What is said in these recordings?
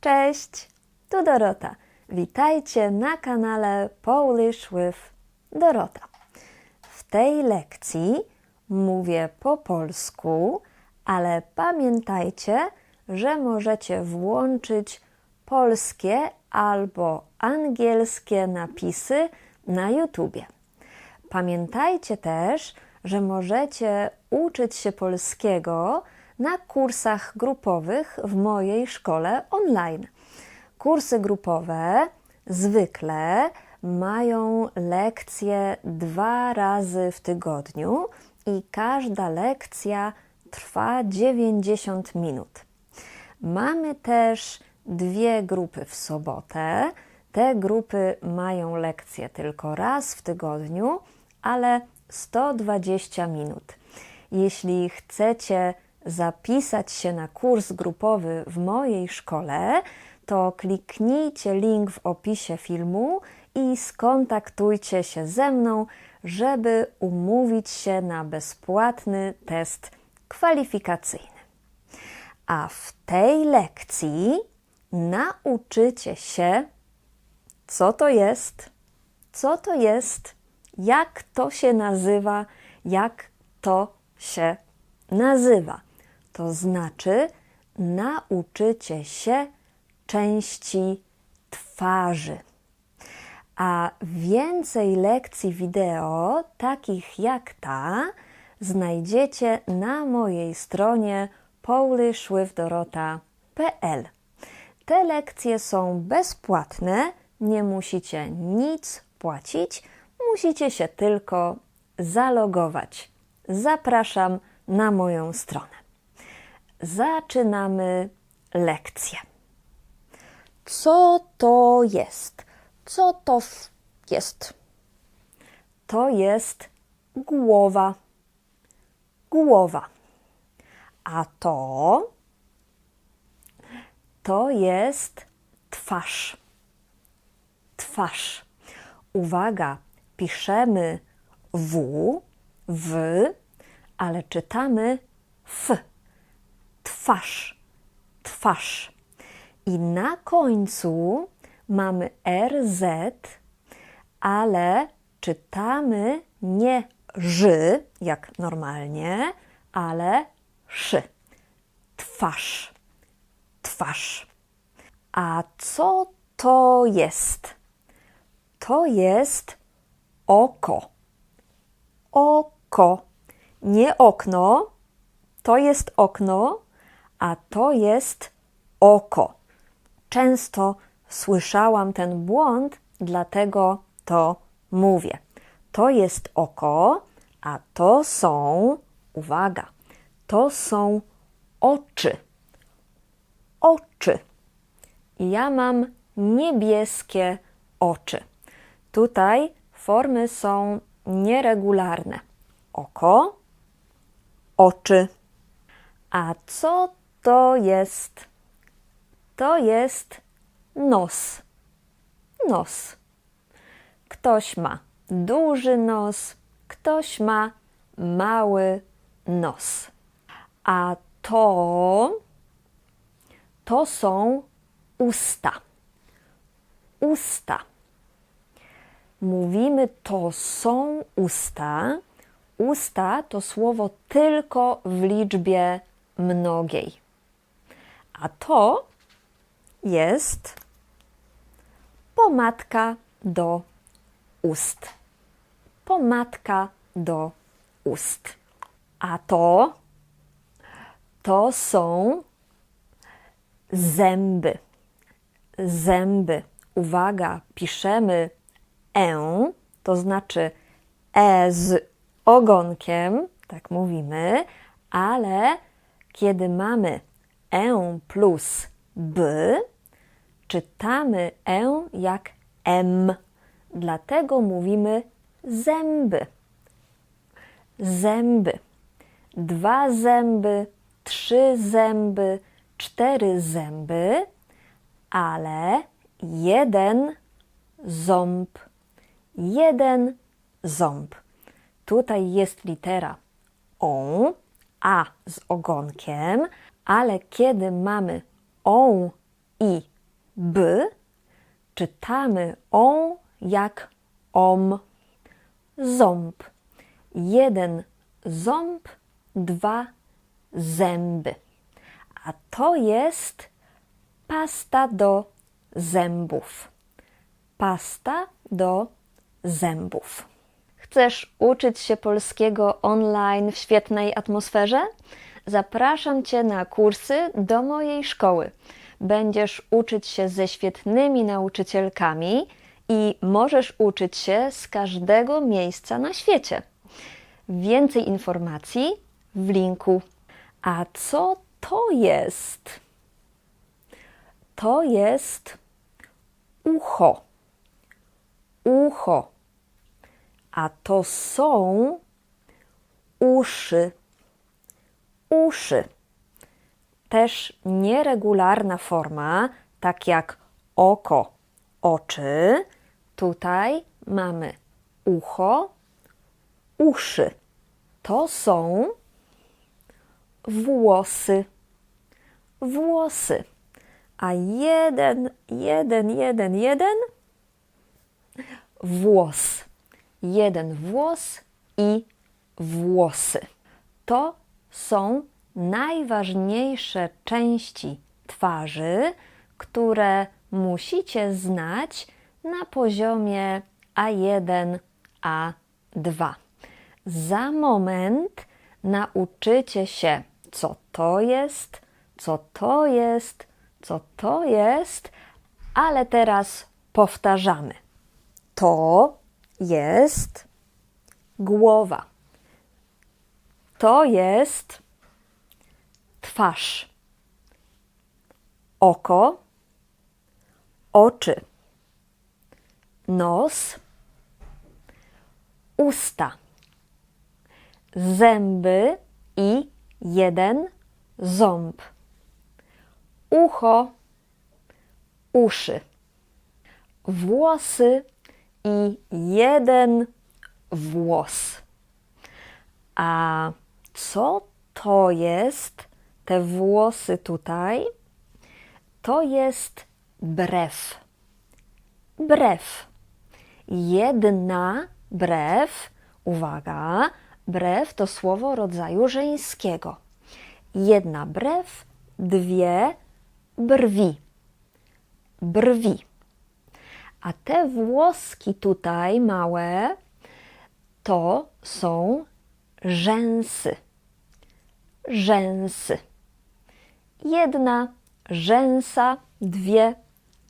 Cześć, tu Dorota. Witajcie na kanale Polish with Dorota. W tej lekcji mówię po polsku, ale pamiętajcie, że możecie włączyć polskie albo angielskie napisy na YouTubie. Pamiętajcie też, że możecie uczyć się polskiego na kursach grupowych w mojej szkole online. Kursy grupowe zwykle mają lekcje 2 razy w tygodniu i każda lekcja trwa 90 minut. Mamy też 2 grupy w sobotę. Te grupy mają lekcje tylko raz w tygodniu, ale 120 minut. Jeśli chcecie zapisać się na kurs grupowy w mojej szkole, to kliknijcie link w opisie filmu i skontaktujcie się ze mną, żeby umówić się na bezpłatny test kwalifikacyjny. A w tej lekcji nauczycie się, co to jest, jak to się nazywa, jak to się nazywa. To znaczy, nauczycie się części twarzy. A więcej lekcji wideo, takich jak ta, znajdziecie na mojej stronie polishwithdorota.pl. Te lekcje są bezpłatne, nie musicie nic płacić, musicie się tylko zalogować. Zapraszam na moją stronę. Zaczynamy lekcję. Co to jest? Co to jest? To jest głowa. Głowa. A to jest twarz. Twarz. Uwaga, piszemy w, ale czytamy f. Twarz. Twarz. I na końcu mamy RZ, ale czytamy nie ż, jak normalnie, ale szy. Twarz. Twarz. A co to jest? To jest oko. Oko. Nie okno, to jest okno, a to jest oko. Często słyszałam ten błąd, dlatego to mówię. To jest oko, a to są, uwaga, to są oczy. Oczy. Ja mam niebieskie oczy. Tutaj formy są nieregularne. Oko, oczy. A co to jest? To jest nos. Nos. Ktoś ma duży nos, ktoś ma mały nos. A to są usta. Usta. Mówimy to są usta. Usta to słowo tylko w liczbie mnogiej. A to jest pomadka do ust. Pomadka do ust. A to są zęby. Zęby. Uwaga, piszemy to znaczy z ogonkiem, tak mówimy, ale kiedy mamy plus b, czytamy jak m, dlatego mówimy zęby. Zęby. 2 zęby, 3 zęby, 4 zęby, ale 1 ząb. 1 ząb. Tutaj jest litera o, a z ogonkiem, ale kiedy mamy o i b. Czytamy on jak om. Ząb. 1 ząb, 2 zęby. A to jest pasta do zębów. Pasta do zębów. Chcesz uczyć się polskiego online w świetnej atmosferze? Zapraszam Cię na kursy do mojej szkoły. Będziesz uczyć się ze świetnymi nauczycielkami i możesz uczyć się z każdego miejsca na świecie. Więcej informacji w linku. A co to jest? To jest ucho. Ucho. A to są uszy. Uszy. Też nieregularna forma, tak jak oko, oczy. Tutaj mamy ucho, uszy. To są włosy. Włosy. A jeden włos. Jeden włos i włosy. To są najważniejsze części twarzy, które musicie znać na poziomie A1, A2. Za moment nauczycie się, co to jest, co to jest, co to jest, ale teraz powtarzamy. To jest głowa. To jest twarz. Oko, oczy, nos, usta, zęby i 1 ząb, ucho, uszy, włosy i 1 włos. A co to jest? Te włosy tutaj? To jest brew. Brew. 1 brew. Uwaga, brew to słowo rodzaju żeńskiego. 1 brew, 2 brwi. Brwi. A te włoski tutaj małe to są rzęsy. Rzęsy. 1 rzęsa, 2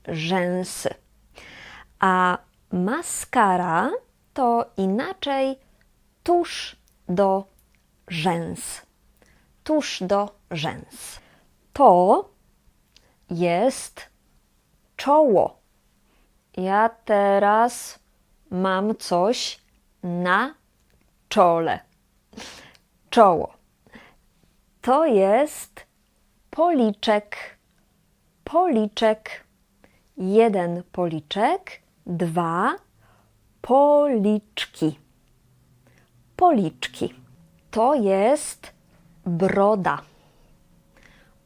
rzęsy. A maskara to inaczej tusz do rzęs. Tusz do rzęs. To jest czoło. Ja teraz mam coś na czole. Czoło. To jest policzek. Policzek. 1 policzek, 2 policzki. Policzki. To jest broda.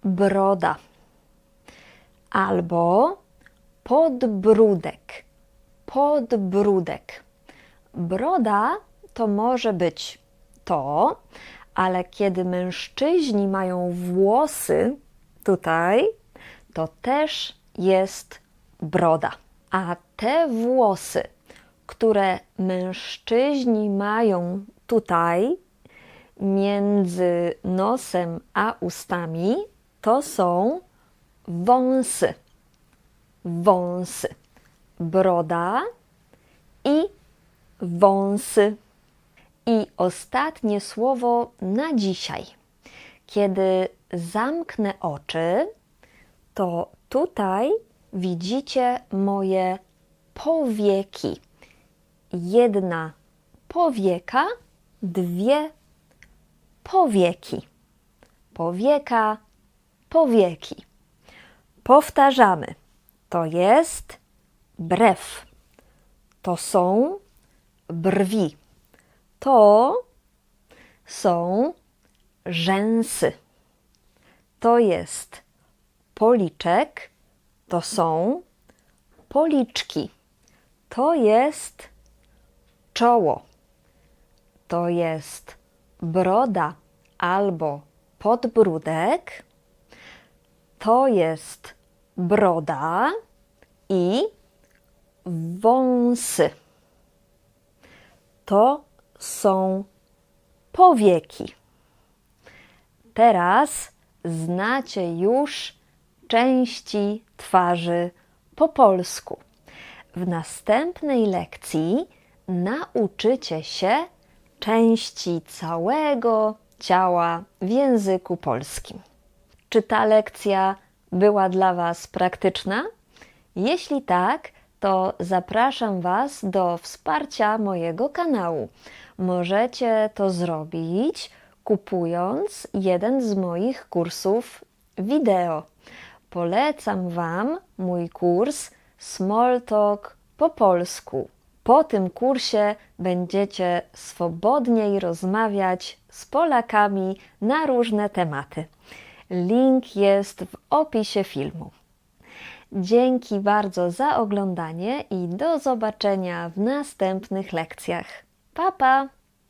Broda. Albo podbródek. Podbródek. Broda to może być to, ale kiedy mężczyźni mają włosy tutaj, to też jest broda. A te włosy, które mężczyźni mają tutaj między nosem a ustami, to są wąsy. Wąsy. Broda i wąsy. I ostatnie słowo na dzisiaj. Kiedy zamknę oczy, to tutaj widzicie moje powieki. 1 powieka, 2 powieki. Powieka, powieki. Powtarzamy. To jest brew. To są brwi. To są rzęsy. To jest policzek. to są policzki. To jest czoło. To jest broda albo podbródek. To jest broda i wąsy. To są powieki. Teraz znacie już części twarzy po polsku. W następnej lekcji nauczycie się części całego ciała w języku polskim. Czy ta lekcja była dla Was praktyczna? Jeśli tak, to zapraszam Was do wsparcia mojego kanału. Możecie to zrobić, kupując jeden z moich kursów wideo. Polecam Wam mój kurs Smalltalk po polsku. Po tym kursie będziecie swobodniej rozmawiać z Polakami na różne tematy. Link jest w opisie filmu. Dzięki bardzo za oglądanie i do zobaczenia w następnych lekcjach. Pa, pa!